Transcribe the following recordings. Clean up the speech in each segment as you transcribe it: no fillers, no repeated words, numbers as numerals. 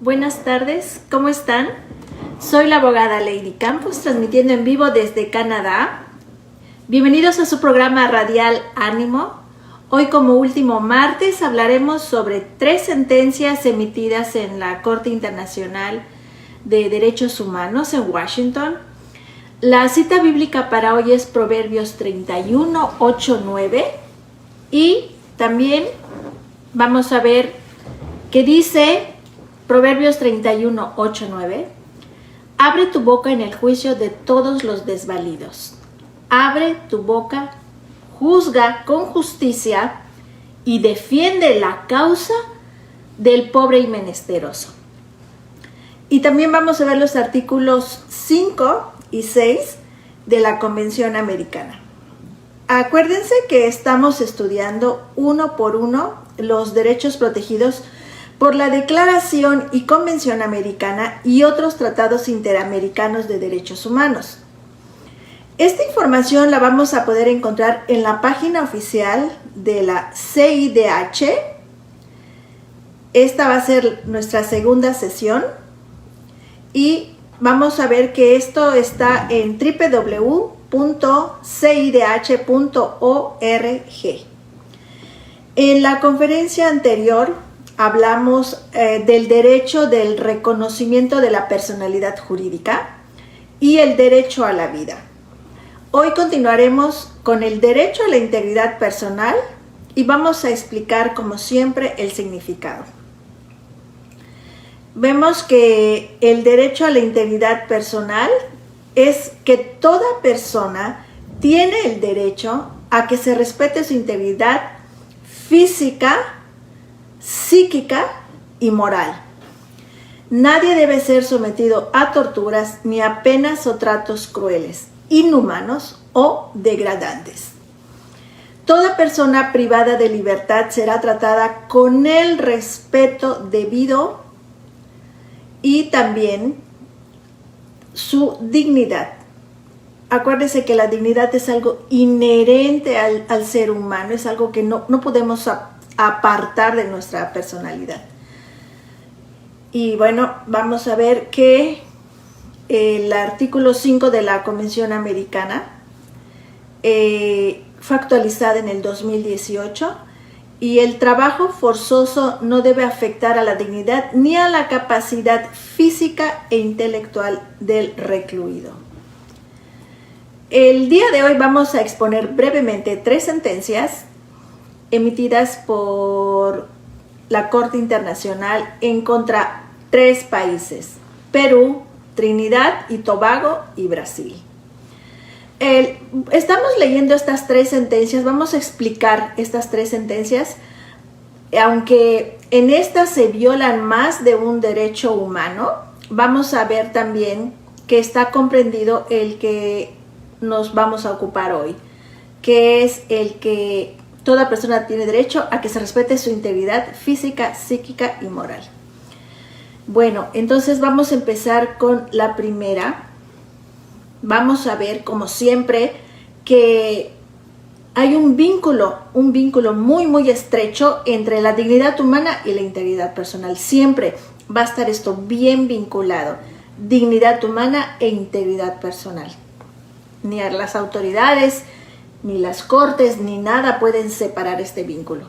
Buenas tardes, ¿cómo están? Soy la abogada Lady Campos, transmitiendo en vivo desde Canadá. Bienvenidos a su programa radial Ánimo. Hoy, como último martes, hablaremos sobre 3 sentencias emitidas en la Corte Internacional de Derechos Humanos en Washington. La cita bíblica para hoy es Proverbios 31, 8, 9. Y también vamos a ver qué dice Proverbios 31, 8, 9. Abre tu boca en el juicio de todos los desvalidos. Abre tu boca, juzga con justicia y defiende la causa del pobre y menesteroso. Y también vamos a ver los artículos 5 y 6 de la Convención Americana. Acuérdense que estamos estudiando uno por uno los derechos protegidos por la Declaración y Convención Americana y otros tratados interamericanos de derechos humanos. Esta información la vamos a poder encontrar en la página oficial de la CIDH. Esta va a ser nuestra segunda sesión y vamos a ver que esto está en www.cidh.org. En la conferencia anterior hablamos del derecho del reconocimiento de la personalidad jurídica y el derecho a la vida. Hoy continuaremos con el derecho a la integridad personal y vamos a explicar, como siempre, el significado. Vemos que el derecho a la integridad personal es que toda persona tiene el derecho a que se respete su integridad física, psíquica y moral. Nadie debe ser sometido a torturas ni a penas o tratos crueles, inhumanos o degradantes. Toda persona privada de libertad será tratada con el respeto debido y también su dignidad. Acuérdese que la dignidad es algo inherente al ser humano, es algo que no podemos apartar de nuestra personalidad. Y bueno, vamos a ver que el artículo 5 de la Convención Americana fue actualizada en el 2018 y el trabajo forzoso no debe afectar a la dignidad ni a la capacidad física e intelectual del recluido. El día de hoy vamos a exponer brevemente 3 sentencias emitidas por la Corte Internacional en contra 3 países: Perú, Trinidad y Tobago y Brasil. Estamos leyendo estas 3 sentencias, vamos a explicar estas 3 sentencias, aunque en estas se violan más de un derecho humano. Vamos a ver también que está comprendido el que nos vamos a ocupar hoy, que es el que toda persona tiene derecho a que se respete su integridad física, psíquica y moral. Bueno, entonces vamos a empezar con la primera. Vamos a ver, como siempre, que hay un vínculo muy estrecho entre la dignidad humana y la integridad personal. Siempre va a estar esto bien vinculado: dignidad humana e integridad personal. Ni a las autoridades, ni las cortes, ni nada pueden separar este vínculo.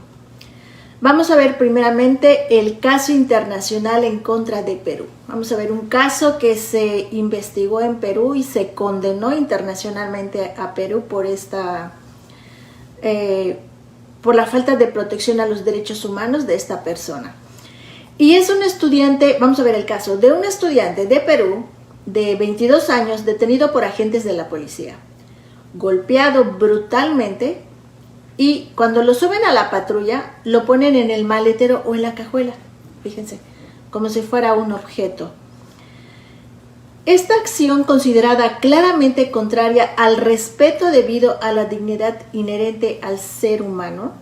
Vamos a ver primeramente el caso internacional en contra de Perú. Vamos a ver un caso que se investigó en Perú y se condenó internacionalmente a Perú por la falta de protección a los derechos humanos de esta persona. Y es un estudiante, vamos a ver el caso de un estudiante de Perú de 22 años detenido por agentes de la policía, golpeado brutalmente, y cuando lo suben a la patrulla lo ponen en el maletero o en la cajuela, fíjense, como si fuera un objeto. Esta acción, considerada claramente contraria al respeto debido a la dignidad inherente al ser humano,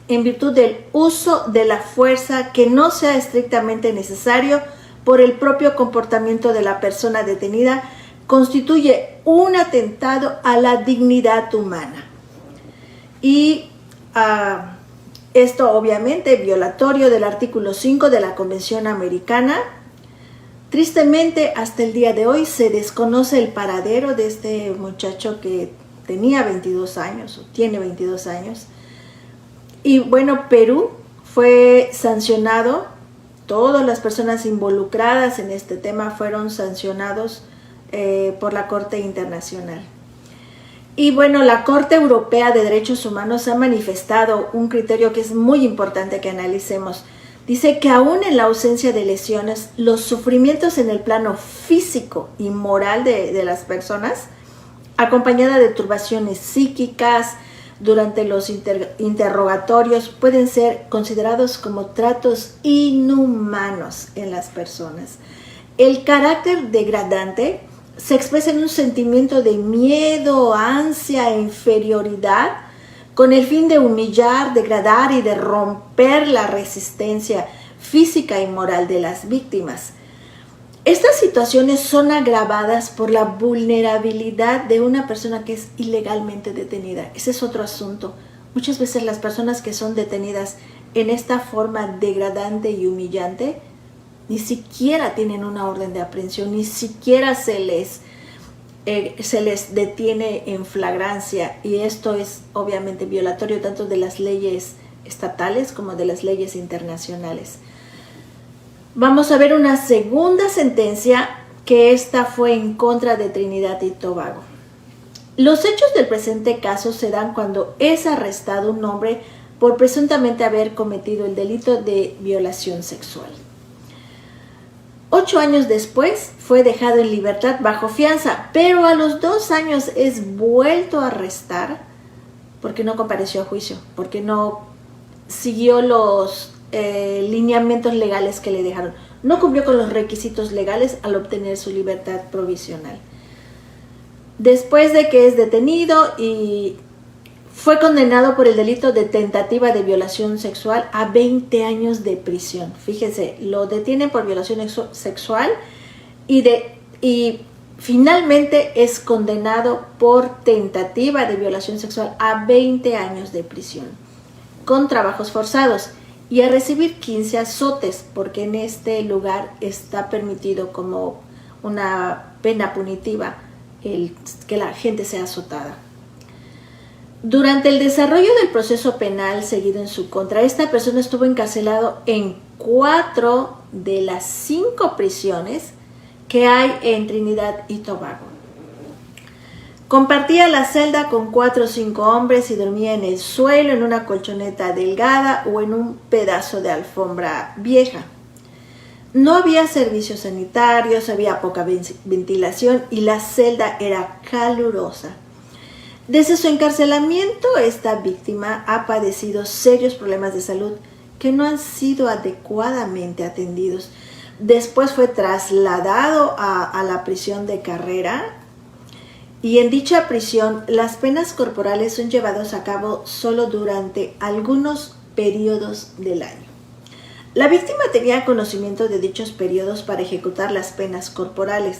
en virtud del uso de la fuerza que no sea estrictamente necesario por el propio comportamiento de la persona detenida, constituye un atentado a la dignidad humana. Y Esto obviamente violatorio del artículo 5 de la Convención Americana. Tristemente, hasta el día de hoy se desconoce el paradero de este muchacho que tenía 22 años o tiene 22 años. Y bueno, Perú fue sancionado, todas las personas involucradas en este tema fueron sancionados por la Corte Internacional. Y bueno, la Corte Europea de Derechos Humanos ha manifestado un criterio que es muy importante que analicemos. Dice que aún en la ausencia de lesiones, los sufrimientos en el plano físico y moral de las personas, acompañada de turbaciones psíquicas durante los interrogatorios, pueden ser considerados como tratos inhumanos en las personas. El carácter degradante se expresa en un sentimiento de miedo, ansia e inferioridad, con el fin de humillar, degradar y de romper la resistencia física y moral de las víctimas. Estas situaciones son agravadas por la vulnerabilidad de una persona que es ilegalmente detenida. Ese es otro asunto. Muchas veces las personas que son detenidas en esta forma degradante y humillante ni siquiera tienen una orden de aprehensión, ni siquiera se les detiene en flagrancia, y esto es obviamente violatorio tanto de las leyes estatales como de las leyes internacionales. Vamos a ver una segunda sentencia, que esta fue en contra de Trinidad y Tobago. Los hechos del presente caso se dan cuando es arrestado un hombre por presuntamente haber cometido el delito de violación sexual. 8 años después fue dejado en libertad bajo fianza, pero a los 2 años es vuelto a arrestar porque no compareció a juicio, porque no siguió los lineamientos legales que le dejaron. No cumplió con los requisitos legales al obtener su libertad provisional. Después de que es detenido y fue condenado por el delito de tentativa de violación sexual a 20 años de prisión. Fíjense, lo detienen por violación sexual y finalmente es condenado por tentativa de violación sexual a 20 años de prisión, con trabajos forzados, y a recibir 15 azotes, porque en este lugar está permitido como una pena punitiva que la gente sea azotada. Durante el desarrollo del proceso penal seguido en su contra, esta persona estuvo encarcelado en 4 de las 5 prisiones que hay en Trinidad y Tobago. Compartía la celda con 4 o 5 hombres y dormía en el suelo, en una colchoneta delgada o en un pedazo de alfombra vieja. No había servicios sanitarios, había poca ventilación y la celda era calurosa. Desde su encarcelamiento, esta víctima ha padecido serios problemas de salud que no han sido adecuadamente atendidos. Después fue trasladado a la prisión de Carrera, y en dicha prisión las penas corporales son llevadas a cabo solo durante algunos periodos del año. La víctima tenía conocimiento de dichos periodos para ejecutar las penas corporales.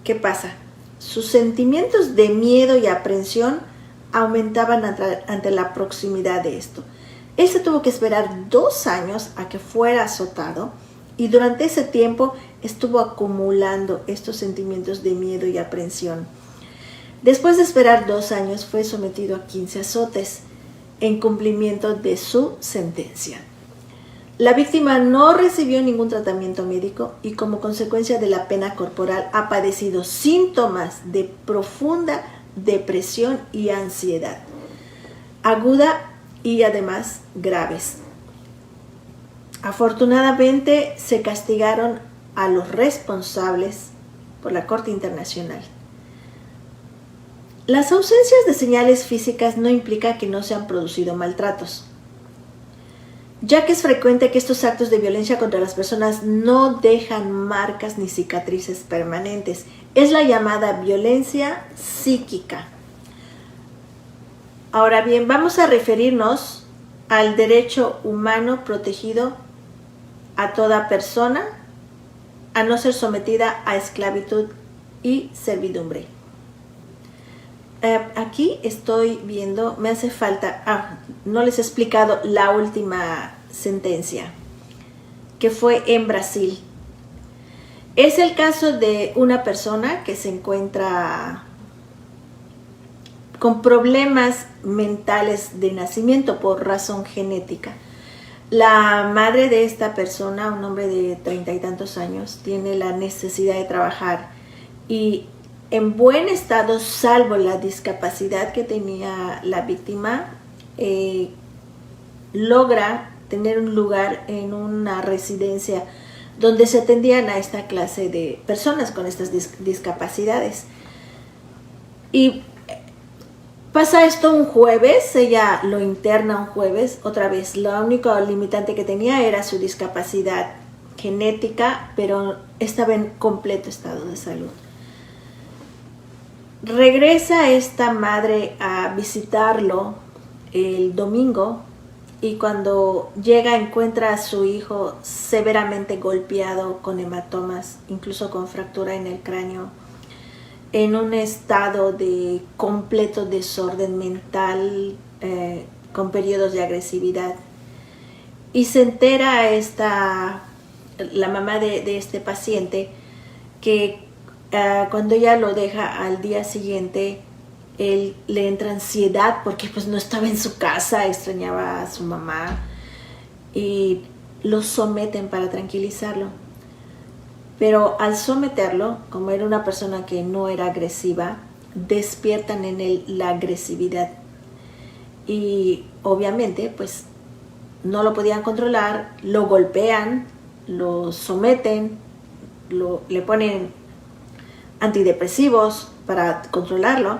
¿Qué pasa? Sus sentimientos de miedo y aprensión aumentaban ante la proximidad de esto. Él se tuvo que esperar 2 años a que fuera azotado, y durante ese tiempo estuvo acumulando estos sentimientos de miedo y aprensión. Después de esperar 2 años fue sometido a 15 azotes en cumplimiento de su sentencia. La víctima no recibió ningún tratamiento médico y como consecuencia de la pena corporal ha padecido síntomas de profunda depresión y ansiedad, aguda y además graves. Afortunadamente se castigaron a los responsables por la Corte Internacional. Las ausencias de señales físicas no implican que no se han producido maltratos, ya que es frecuente que estos actos de violencia contra las personas no dejan marcas ni cicatrices permanentes. Es la llamada violencia psíquica. Ahora bien, vamos a referirnos al derecho humano protegido a toda persona a no ser sometida a esclavitud y servidumbre. aquí estoy viendo, me hace falta, no les he explicado la última sentencia, que fue en Brasil. Es el caso de una persona que se encuentra con problemas mentales de nacimiento por razón genética. La madre de esta persona, un hombre de 30 y tantos años, tiene la necesidad de trabajar y en buen estado, salvo la discapacidad que tenía la víctima, logra tener un lugar en una residencia donde se atendían a esta clase de personas con estas discapacidades. Y pasa esto un jueves, ella lo interna un jueves, otra vez, la única limitante que tenía era su discapacidad genética, pero estaba en completo estado de salud. Regresa esta madre a visitarlo el domingo y cuando llega encuentra a su hijo severamente golpeado con hematomas, incluso con fractura en el cráneo, en un estado de completo desorden mental, con periodos de agresividad. Y se entera la mamá de este paciente que cuando ella lo deja al día siguiente, él le entra ansiedad porque pues no estaba en su casa, extrañaba a su mamá y lo someten para tranquilizarlo. Pero al someterlo, como era una persona que no era agresiva, despiertan en él la agresividad y obviamente pues no lo podían controlar, lo golpean, lo someten, le ponen antidepresivos para controlarlo,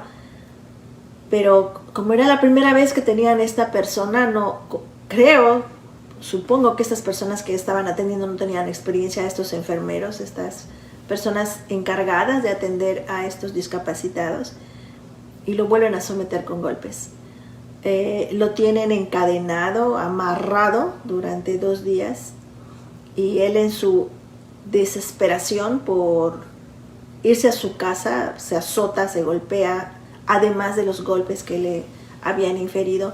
pero como era la primera vez que tenían esta persona, supongo que estas personas que estaban atendiendo no tenían experiencia, estos enfermeros, estas personas encargadas de atender a estos discapacitados, y lo vuelven a someter con golpes. Lo tienen encadenado, amarrado durante 2 días, y él en su desesperación por irse a su casa se azota, se golpea, además de los golpes que le habían inferido.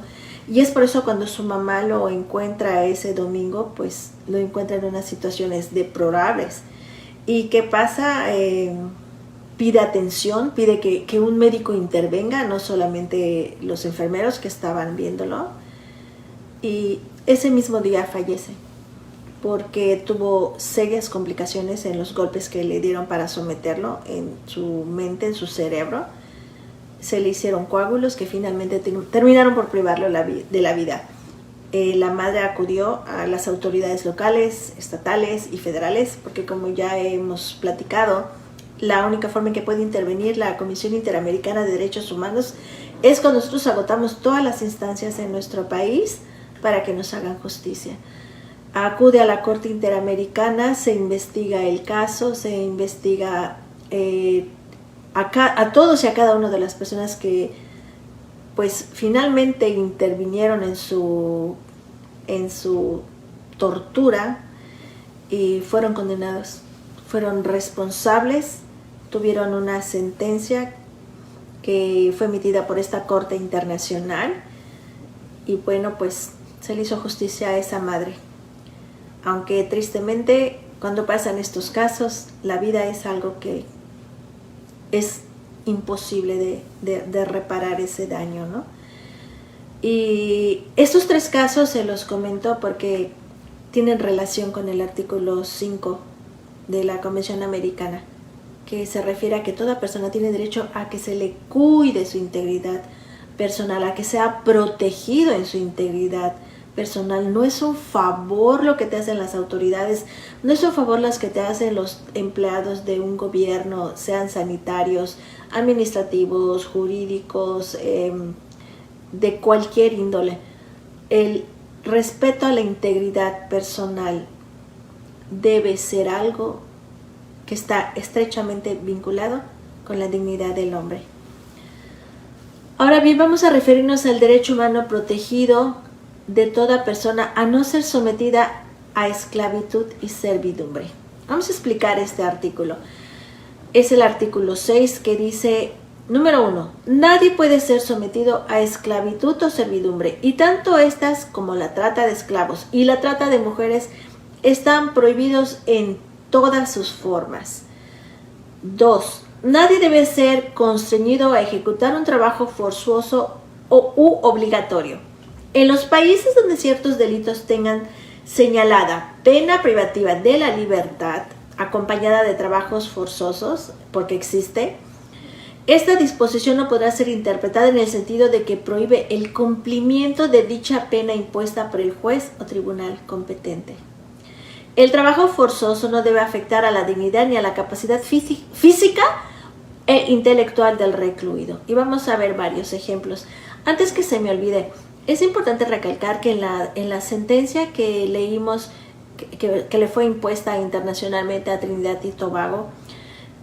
Y es por eso cuando su mamá lo encuentra ese domingo, pues lo encuentra en unas situaciones deplorables. ¿Y qué pasa? Pide atención, pide que un médico intervenga, no solamente los enfermeros que estaban viéndolo. Y ese mismo día fallece, porque tuvo serias complicaciones en los golpes que le dieron para someterlo en su mente, en su cerebro. Se le hicieron coágulos que finalmente terminaron por privarlo de la vida. La madre acudió a las autoridades locales, estatales y federales, porque como ya hemos platicado, la única forma en que puede intervenir la Comisión Interamericana de Derechos Humanos es cuando nosotros agotamos todas las instancias en nuestro país para que nos hagan justicia. Acude a la Corte Interamericana, se investiga el caso, se investiga a todos y a cada una de las personas que pues finalmente intervinieron en su tortura y fueron condenados, fueron responsables, tuvieron una sentencia que fue emitida por esta Corte Internacional y bueno, pues se le hizo justicia a esa madre. Aunque tristemente cuando pasan estos casos, la vida es algo que es imposible de reparar ese daño, ¿no? Y estos 3 casos se los comento porque tienen relación con el artículo 5 de la Convención Americana, que se refiere a que toda persona tiene derecho a que se le cuide su integridad personal, a que sea protegido en su integridad personal. No es un favor lo que te hacen las autoridades, no es un favor las que te hacen los empleados de un gobierno, sean sanitarios, administrativos, jurídicos, de cualquier índole. El respeto a la integridad personal debe ser algo que está estrechamente vinculado con la dignidad del hombre. Ahora bien, vamos a referirnos al derecho humano protegido de toda persona a no ser sometida a esclavitud y servidumbre. Vamos a explicar este artículo. Es el artículo 6 que dice: Número 1. Nadie puede ser sometido a esclavitud o servidumbre, y tanto estas como la trata de esclavos y la trata de mujeres están prohibidos en todas sus formas. 2. Nadie debe ser constreñido a ejecutar un trabajo forzoso u obligatorio. En los países donde ciertos delitos tengan señalada pena privativa de la libertad, acompañada de trabajos forzosos, porque existe, esta disposición no podrá ser interpretada en el sentido de que prohíbe el cumplimiento de dicha pena impuesta por el juez o tribunal competente. El trabajo forzoso no debe afectar a la dignidad ni a la capacidad física e intelectual del recluido. Y vamos a ver varios ejemplos. Antes que se me olvide, es importante recalcar que en la sentencia que leímos, que le fue impuesta internacionalmente a Trinidad y Tobago,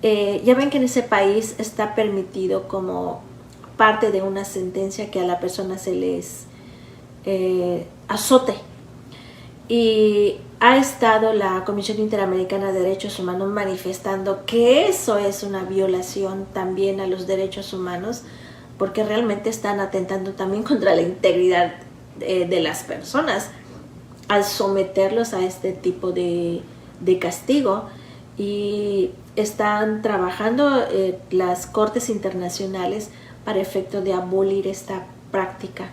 ya ven que en ese país está permitido como parte de una sentencia que a la persona se les azote. Y ha estado la Comisión Interamericana de Derechos Humanos manifestando que eso es una violación también a los derechos humanos, porque realmente están atentando también contra la integridad de las personas al someterlos a este tipo de castigo. Y están trabajando las cortes internacionales para efecto de abolir esta práctica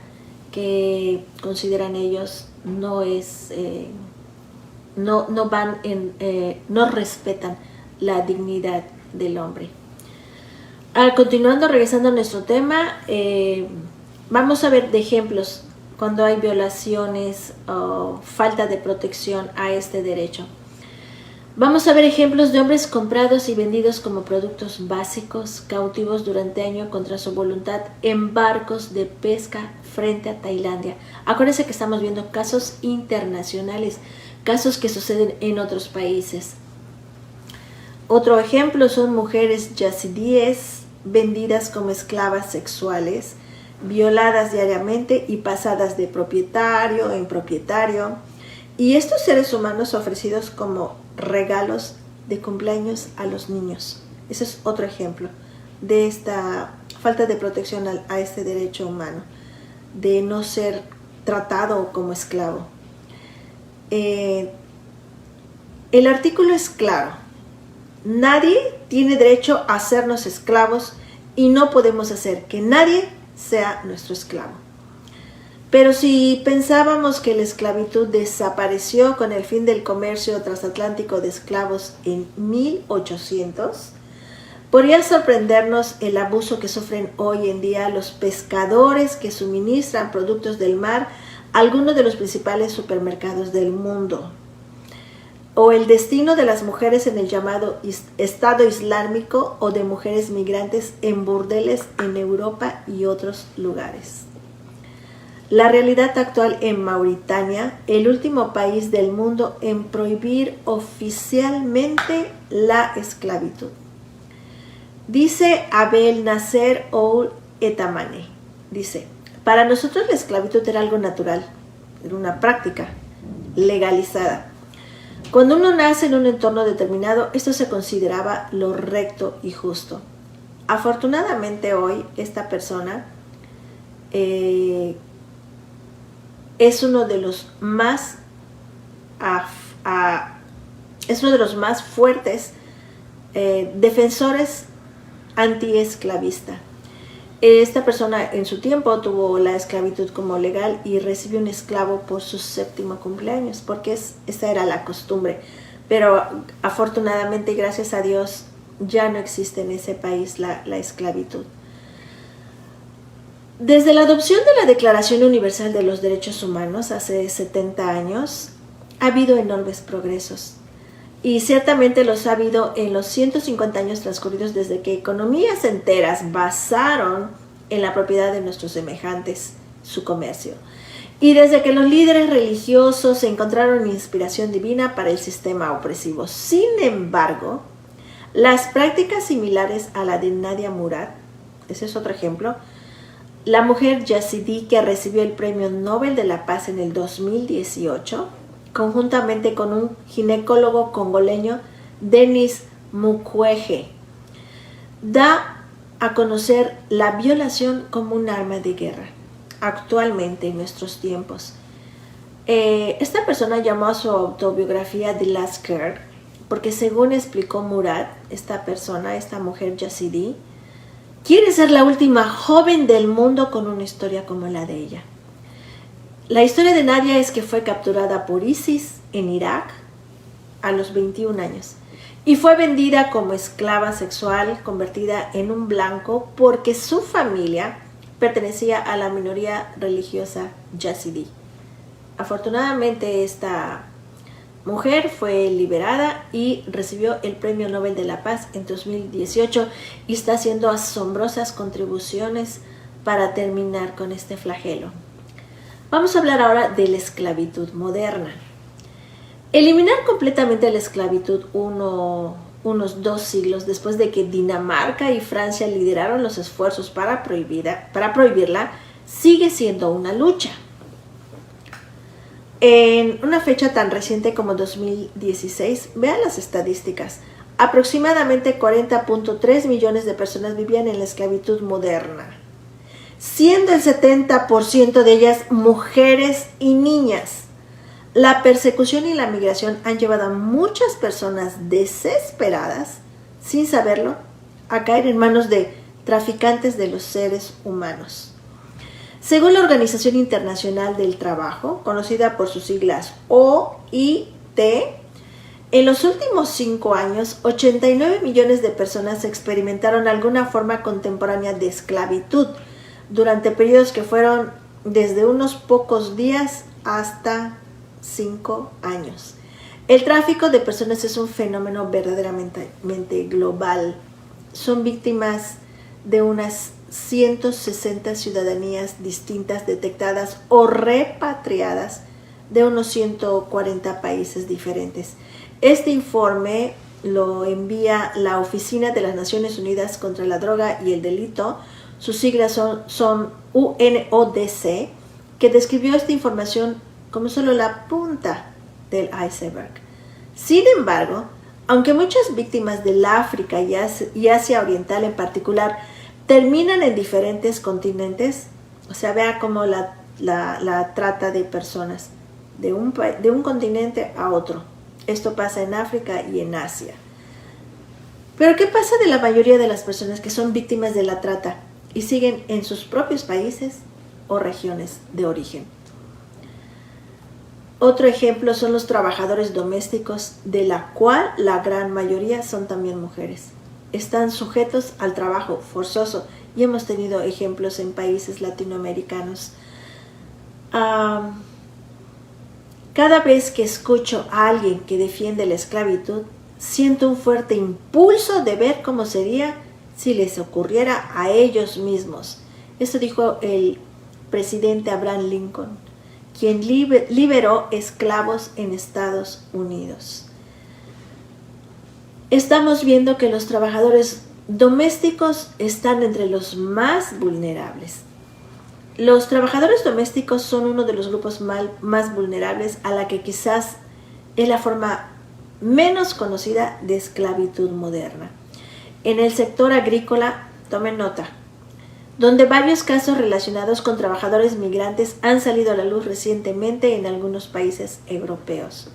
que consideran ellos no respetan la dignidad del hombre. Continuando, regresando a nuestro tema, vamos a ver de ejemplos cuando hay violaciones o falta de protección a este derecho. Vamos a ver ejemplos de hombres comprados y vendidos como productos básicos, cautivos durante años contra su voluntad en barcos de pesca frente a Tailandia. Acuérdense que estamos viendo casos internacionales, casos que suceden en otros países. Otro ejemplo son mujeres yazidíes vendidas como esclavas sexuales, violadas diariamente y pasadas de propietario en propietario. Y estos seres humanos ofrecidos como regalos de cumpleaños a los niños. Ese es otro ejemplo de esta falta de protección a este derecho humano, de no ser tratado como esclavo. El artículo es claro. Nadie tiene derecho a hacernos esclavos y no podemos hacer que nadie sea nuestro esclavo. Pero si pensábamos que la esclavitud desapareció con el fin del comercio transatlántico de esclavos en 1800, podría sorprendernos el abuso que sufren hoy en día los pescadores que suministran productos del mar a algunos de los principales supermercados del mundo, o el destino de las mujeres en el llamado Estado Islámico o de mujeres migrantes en burdeles en Europa y otros lugares. La realidad actual en Mauritania, el último país del mundo en prohibir oficialmente la esclavitud. Dice Abel Nasser Ould Etamane, dice, para nosotros la esclavitud era algo natural, era una práctica legalizada. Cuando uno nace en un entorno determinado, esto se consideraba lo recto y justo. Afortunadamente hoy esta persona es uno de los más fuertes defensores antiesclavista. Esta persona en su tiempo tuvo la esclavitud como legal y recibió un esclavo por su 7º cumpleaños, porque esa era la costumbre. Pero afortunadamente y gracias a Dios ya no existe en ese país la esclavitud. Desde la adopción de la Declaración Universal de los Derechos Humanos hace 70 años, ha habido enormes progresos. Y ciertamente los ha habido en los 150 años transcurridos desde que economías enteras basaron en la propiedad de nuestros semejantes su comercio. Y desde que los líderes religiosos encontraron inspiración divina para el sistema opresivo. Sin embargo, las prácticas similares a la de Nadia Murad, ese es otro ejemplo, la mujer yazidí que recibió el Premio Nobel de la Paz en el 2018, conjuntamente con un ginecólogo congoleño, Denis Mukwege, da a conocer la violación como un arma de guerra actualmente en nuestros tiempos. Esta persona llamó a su autobiografía The Last Girl porque, según explicó Murad, esta mujer yazidí, quiere ser la última joven del mundo con una historia como la de ella. La historia de Nadia es que fue capturada por ISIS en Irak a los 21 años y fue vendida como esclava sexual, convertida en un blanco porque su familia pertenecía a la minoría religiosa yazidí. Afortunadamente, esta mujer fue liberada y recibió el Premio Nobel de la Paz en 2018 y está haciendo asombrosas contribuciones para terminar con este flagelo. Vamos a hablar ahora de la esclavitud moderna. Eliminar completamente la esclavitud unos 2 siglos después de que Dinamarca y Francia lideraron los esfuerzos para prohibirla, sigue siendo una lucha. En una fecha tan reciente como 2016, vean las estadísticas. Aproximadamente 40.3 millones de personas vivían en la esclavitud moderna, siendo el 70% de ellas mujeres y niñas. La persecución y la migración han llevado a muchas personas desesperadas, sin saberlo, a caer en manos de traficantes de los seres humanos. Según la Organización Internacional del Trabajo, conocida por sus siglas OIT, en los últimos 5 años, 89 millones de personas experimentaron alguna forma contemporánea de esclavitud durante periodos que fueron desde unos pocos días hasta 5 años. El tráfico de personas es un fenómeno verdaderamente global. Son víctimas de unas 160 ciudadanías distintas detectadas o repatriadas de unos 140 países diferentes. Este informe lo envía la Oficina de las Naciones Unidas contra la Droga y el Delito. Sus siglas son UNODC, que describió esta información como solo la punta del iceberg. Sin embargo, aunque muchas víctimas del África y Asia Oriental en particular terminan en diferentes continentes, o sea, vea como la trata de personas de un continente a otro. Esto pasa en África y en Asia. Pero ¿qué pasa de la mayoría de las personas que son víctimas de la trata y siguen en sus propios países o regiones de origen? Otro ejemplo son los trabajadores domésticos, de la cual la gran mayoría son también mujeres. Están sujetos al trabajo forzoso y hemos tenido ejemplos en países latinoamericanos. Cada vez que escucho a alguien que defiende la esclavitud, siento un fuerte impulso de ver cómo sería si les ocurriera a ellos mismos. Esto dijo el presidente Abraham Lincoln, quien liberó esclavos en Estados Unidos. Estamos viendo que los trabajadores domésticos están entre los más vulnerables. Los trabajadores domésticos son uno de los grupos más vulnerables a la que quizás es la forma menos conocida de esclavitud moderna. En el sector agrícola, tomen nota, donde varios casos relacionados con trabajadores migrantes han salido a la luz recientemente en algunos países europeos.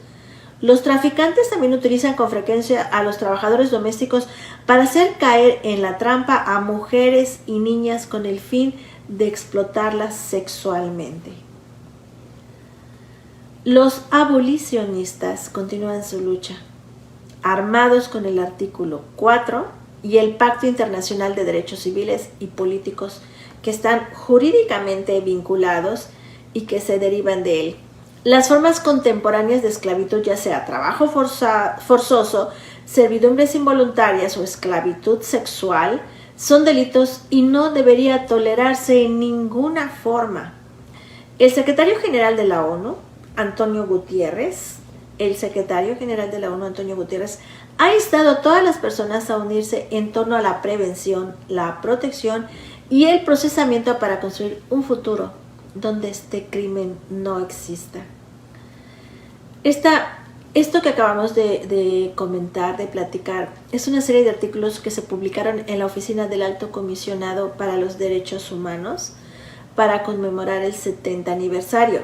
Los traficantes también utilizan con frecuencia a los trabajadores domésticos para hacer caer en la trampa a mujeres y niñas con el fin de explotarlas sexualmente. Los abolicionistas continúan su lucha, armados con el artículo 4 y el Pacto Internacional de Derechos Civiles y Políticos, que están jurídicamente vinculados y que se derivan de él. Las formas contemporáneas de esclavitud, ya sea trabajo forzoso, servidumbres involuntarias o esclavitud sexual, son delitos y no debería tolerarse en ninguna forma. El secretario general de la ONU, Antonio Guterres, ha instado a todas las personas a unirse en torno a la prevención, la protección y el procesamiento para construir un futuro donde este crimen no exista. Esta Esto que acabamos de comentar, de platicar, es una serie de artículos que se publicaron en la Oficina del Alto Comisionado para los Derechos Humanos para conmemorar el 70 aniversario.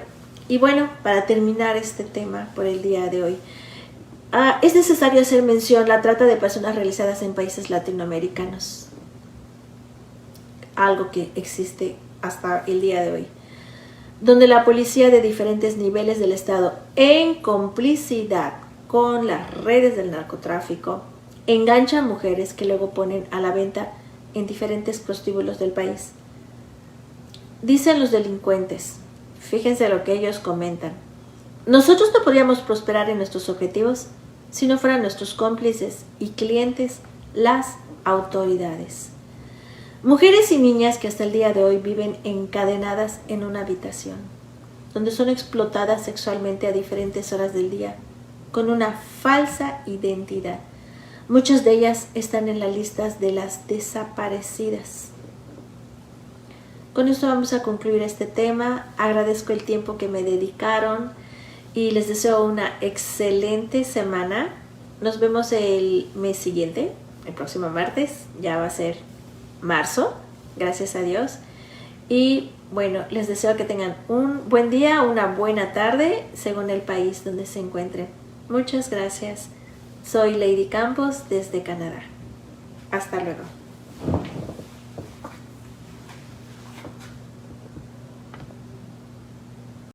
Y bueno, para terminar este tema por el día de hoy, es necesario hacer mención a la trata de personas realizadas en países latinoamericanos, algo que existe hasta el día de hoy, donde la policía de diferentes niveles del Estado, en complicidad con las redes del narcotráfico, engancha a mujeres que luego ponen a la venta en diferentes prostíbulos del país. Dicen los delincuentes, fíjense lo que ellos comentan: nosotros no podríamos prosperar en nuestros objetivos si no fueran nuestros cómplices y clientes las autoridades. Mujeres y niñas que hasta el día de hoy viven encadenadas en una habitación, donde son explotadas sexualmente a diferentes horas del día, con una falsa identidad. Muchas de ellas están en las listas de las desaparecidas. Con esto vamos a concluir este tema. Agradezco el tiempo que me dedicaron y les deseo una excelente semana. Nos vemos el mes siguiente, el próximo martes. Ya va a ser marzo, gracias a Dios. Y bueno, les deseo que tengan un buen día, una buena tarde, según el país donde se encuentren. Muchas gracias. Soy Lady Campos desde Canadá. Hasta luego.